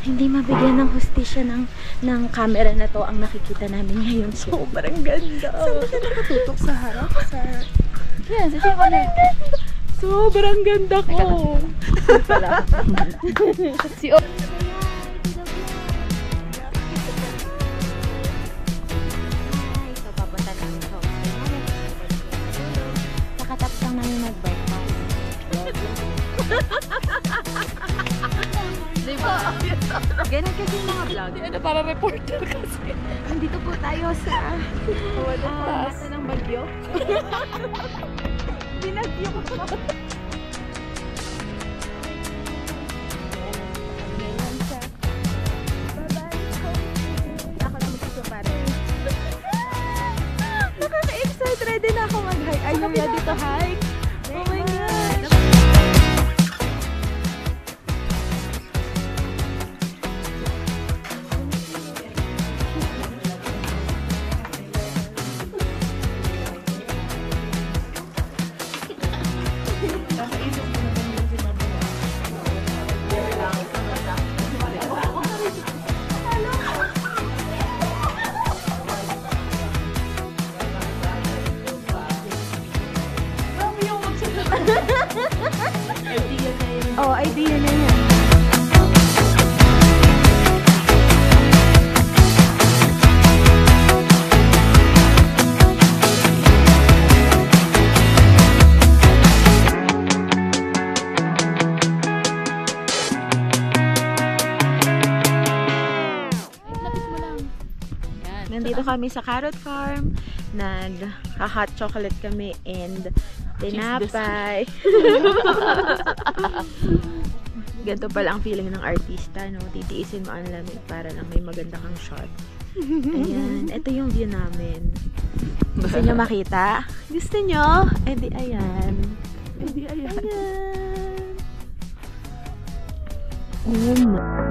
Hindi mabigyan ng hustisya ng camera na to ang nakikita namin ngayon. Sobrang ganda. Saan ba ka nakatutok? Sa harap? Sa... Yan, sa sobrang ganda. Sobrang ganda ko. Si O. Ito, papunta lang sa hostel. Nakatapos lang namin mag-breakfast. Diba? Ganun kasi yung mga vlog. Ano, para reporter kasi. Nandito po tayo sa Mata ng bagyo. binagyo ko. Ganyan siya. Bye-bye. Ako na magsusupare. Nakaka-excite. Ready na ako mag-hike. Are you ready to hike? Oh my gosh. Oh, idea na yan. Nandito kami sa Carrot Farm. Nag-hot chocolate kami and tinapay. Ganito pala ang feeling ng artista, no? Titiisin mo ang lamig para lang may maganda kang shot. Ayan. Ito yung view namin. Gusto nyo makita? Gusto nyo? Eh di ayan. Hindi, ayan. Ayan.